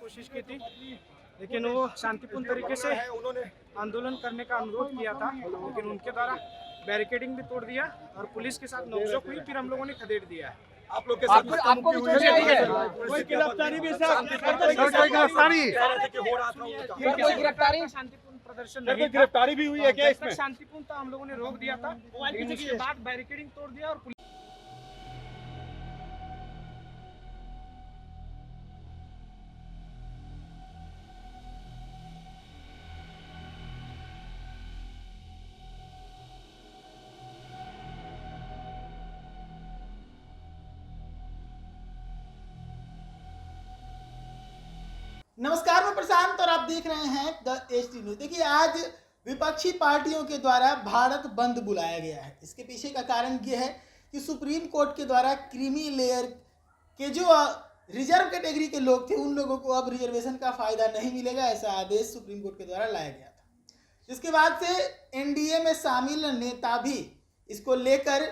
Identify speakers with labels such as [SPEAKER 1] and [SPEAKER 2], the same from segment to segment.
[SPEAKER 1] कोशिश की थी, लेकिन वो शांतिपूर्ण तरीके से आंदोलन करने का अनुरोध किया था, लेकिन उनके द्वारा बैरिकेडिंग भी तोड़ दिया और पुलिस के साथ नोकझोंक हुई। फिर हम लोगों ने खदेड़ दिया है।
[SPEAKER 2] आप लोग के साथ आपको भी कोई गिरफ्तारी भी
[SPEAKER 1] शांतिपूर्ण प्रदर्शन नहीं,
[SPEAKER 2] गिरफ्तारी भी हुई है क्या इसमें?
[SPEAKER 1] शांतिपूर्ण था, हम लोगों ने रोक दिया था, लेकिन उसके बाद बैरिकेडिंग तोड़ दिया और
[SPEAKER 3] नमस्कार, मैं प्रशांत और आप देख रहे हैं द एचटी न्यूज। देखिए, आज विपक्षी पार्टियों के द्वारा भारत बंद बुलाया गया है। इसके पीछे का कारण ये है कि सुप्रीम कोर्ट के द्वारा क्रीमी लेयर के जो रिजर्व कैटेगरी के लोग थे, उन लोगों को अब रिजर्वेशन का फायदा नहीं मिलेगा, ऐसा आदेश सुप्रीम कोर्ट के द्वारा लाया गया था। जिसके बाद से एनडीए में शामिल नेता भी इसको लेकर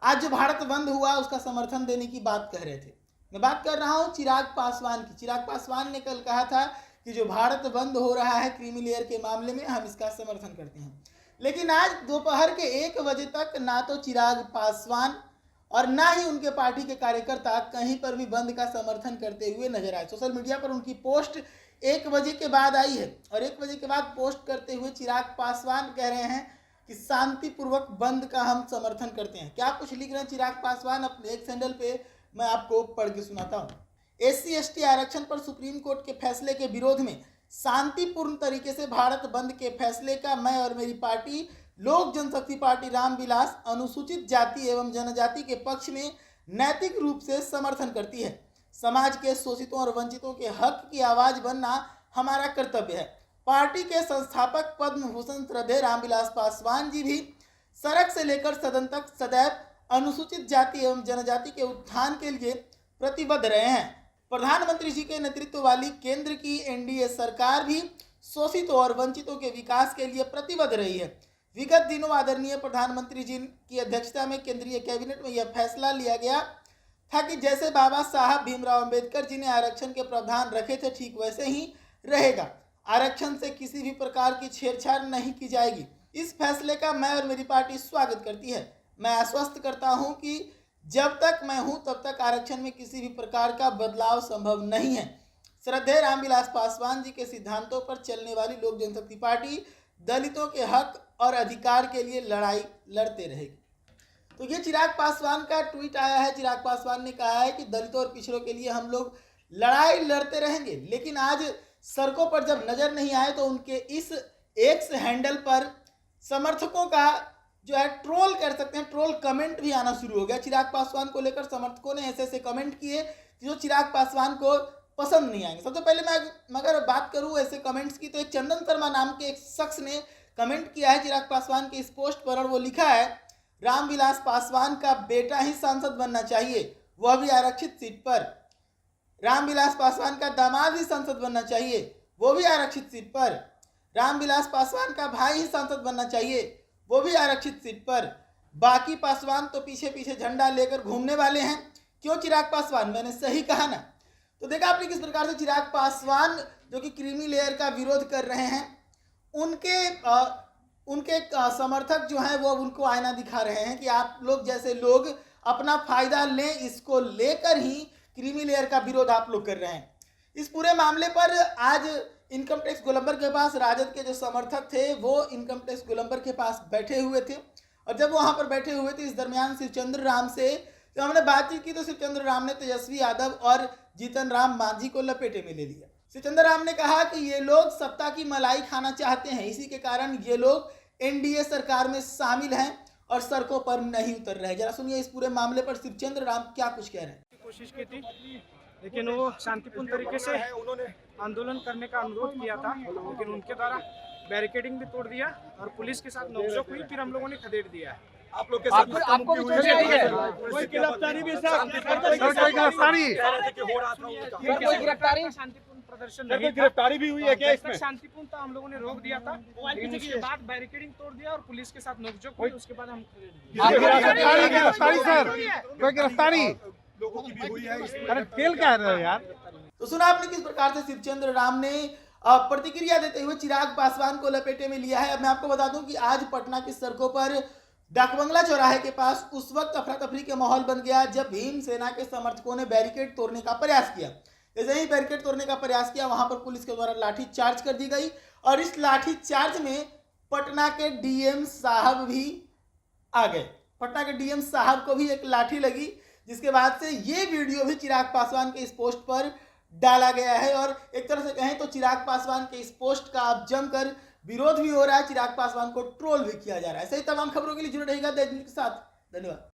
[SPEAKER 3] आज जो भारत बंद हुआ उसका समर्थन देने की बात कह रहे थे। मैं बात कर रहा हूं चिराग पासवान की। चिराग पासवान ने कल कहा था कि जो भारत बंद हो रहा है क्रीमी लेयर के मामले में, हम इसका समर्थन करते हैं। लेकिन आज दोपहर के 1 बजे तक ना तो चिराग पासवान और ना ही उनके पार्टी के कार्यकर्ता कहीं पर भी बंद का समर्थन करते हुए नजर आए। सोशल मीडिया पर उनकी पोस्ट 1 बजे के बाद आई है और 1 बजे के बाद पोस्ट करते हुए चिराग पासवान कह रहे हैं कि शांतिपूर्वक बंद का हम समर्थन करते हैं। क्या कुछ लिख रहे हैं चिराग पासवान अपने एक हैंडल पे, मैं आपको पढ़ के सुनाता हूं। SC/ST आरक्षण पर सुप्रीम कोर्ट के फैसले के विरोध में शांतिपूर्ण तरीके से भारत बंद के फैसले का मैं और मेरी पार्टी लोक जनशक्ति पार्टी रामविलास अनुसूचित जाति एवं जनजाति के पक्ष में नैतिक रूप से समर्थन करती है। समाज के शोषितों और वंचितों के हक की आवाज बनना हमारा कर्तव्य है। पार्टी के संस्थापक पद्म भूषण श्रद्धेय रामविलास पासवान जी भी सड़क से लेकर सदन तक सदैव अनुसूचित जाति एवं जनजाति के उत्थान के लिए प्रतिबद्ध रहे हैं। प्रधानमंत्री जी के नेतृत्व वाली केंद्र की एनडीए सरकार भी शोषितों और वंचितों के विकास के लिए प्रतिबद्ध रही है। विगत दिनों आदरणीय प्रधानमंत्री जी की अध्यक्षता में केंद्रीय कैबिनेट में यह फैसला लिया गया था कि जैसे बाबा साहब भीमराव अंबेडकर जी ने आरक्षण के प्रावधान रखे थे, ठीक वैसे ही रहेगा। आरक्षण से किसी भी प्रकार की छेड़छाड़ नहीं की जाएगी। इस फैसले का मैं और मेरी पार्टी स्वागत करती है। मैं आश्वस्त करता हूं कि जब तक मैं हूं तब तक आरक्षण में किसी भी प्रकार का बदलाव संभव नहीं है। श्रद्धेय रामविलास पासवान जी के सिद्धांतों पर चलने वाली लोक जनशक्ति पार्टी दलितों के हक और अधिकार के लिए लड़ाई लड़ते रहेगी। तो ये चिराग पासवान का ट्वीट आया है। चिराग पासवान ने कहा है कि दलितों और पिछड़ों के लिए हम लोग लड़ाई लड़ते रहेंगे। लेकिन आज सड़कों पर जब नजर नहीं आए तो उनके इस एक्स हैंडल पर समर्थकों का जो है ट्रोल कर सकते हैं, ट्रोल कमेंट भी आना शुरू हो गया। चिराग पासवान को लेकर समर्थकों ने ऐसे कमेंट किए जो चिराग पासवान को पसंद नहीं आएंगे। सबसे पहले मैं अगर बात करूं ऐसे कमेंट्स की, तो एक चंदन शर्मा नाम के एक शख्स ने कमेंट किया है चिराग पासवान के इस पोस्ट पर और वो लिखा है, रामविलास पासवान का बेटा ही सांसद बनना चाहिए, वह भी आरक्षित सीट पर। रामविलास पासवान का दामाद ही सांसद बनना चाहिए, वो भी आरक्षित सीट पर। रामविलास पासवान का भाई ही सांसद बनना चाहिए, वो भी आरक्षित सीट पर। बाकी पासवान तो पीछे पीछे झंडा लेकर घूमने वाले हैं। क्यों चिराग पासवान, मैंने सही कहा ना? तो देखा आपने किस प्रकार से चिराग पासवान जो कि क्रीमी लेयर का विरोध कर रहे हैं, उनके समर्थक जो हैं वो उनको आईना दिखा रहे हैं कि आप लोग जैसे लोग अपना फायदा लें, इसको लेकर ही क्रीमी लेयर का विरोध आप लोग कर रहे हैं। इस पूरे मामले पर आज इनकम टैक्स गोलंबर के पास राजद के जो समर्थक थे वो इनकम टैक्स गोलंबर के पास बैठे हुए थे और जब वहां पर बैठे हुए थे इस दरमियान शिवचंद्र राम से जब हमने बातचीत की तो शिवचंद्र राम ने तेजस्वी यादव और जीतन राम मांझी को लपेटे में ले लिया। शिवचंद्र राम ने कहा कि ये लोग सत्ता की मलाई खाना चाहते हैं, इसी के कारण ये लोग एनडीए सरकार में शामिल हैं और सड़कों पर नहीं उतर रहे। जरा सुनिए इस पूरे मामले पर शिवचंद्र राम क्या कुछ कह रहे हैं।
[SPEAKER 1] कोशिश की थी, लेकिन वो शांतिपूर्ण तरीके से आंदोलन करने का अनुरोध किया था, लेकिन उनके द्वारा बैरिकेडिंग भी तोड़ दिया और पुलिस के साथ नोकझोंक हुई। फिर हम लोगों ने खदेड़ दिया है।
[SPEAKER 2] आप लोग के साथ आपको भी कोई गिरफ्तारी भी
[SPEAKER 1] शांतिपूर्ण प्रदर्शन नहीं,
[SPEAKER 2] गिरफ्तारी भी हुई है क्या इसमें?
[SPEAKER 1] शांतिपूर्ण था, हम लोगों ने रोक दिया था, लेकिन उसके बाद बैरिकेडिंग तोड़ दिया और पुलिस के साथ नोकझोंक हुई। उसके बाद हम
[SPEAKER 2] गिरफ्तारी लोगों की भी हुई है।
[SPEAKER 4] अरे खेल क्या रहे हो यार?
[SPEAKER 3] तो सुना आपने किस प्रकार से शिवचंद्र राम ने प्रतिक्रिया देते हुए चिराग पासवान को लपेटे में लिया है। अब मैं आपको बता दूं कि आज पटना की सड़कों पर डाकबंगला चौराहे के पास उस वक्त अफरा तफरी का माहौल बन गया जब भीम सेना के समर्थकों ने बैरिकेड तोड़ने का प्रयास किया। जैसे ही बैरिकेड तोड़ने का प्रयास किया, वहां पर पुलिस के द्वारा लाठी चार्ज कर दी गई और इस लाठी चार्ज में पटना के डीएम साहब भी आ गए। पटना के डीएम साहब को भी एक लाठी लगी, जिसके बाद से ये वीडियो भी चिराग पासवान के इस पोस्ट पर डाला गया है। और एक तरह से कहें तो चिराग पासवान के इस पोस्ट का अब जमकर विरोध भी हो रहा है, चिराग पासवान को ट्रोल भी किया जा रहा है। ऐसे ही तमाम खबरों के लिए जुड़े रहिएगा द न्यूज़ के साथ। धन्यवाद।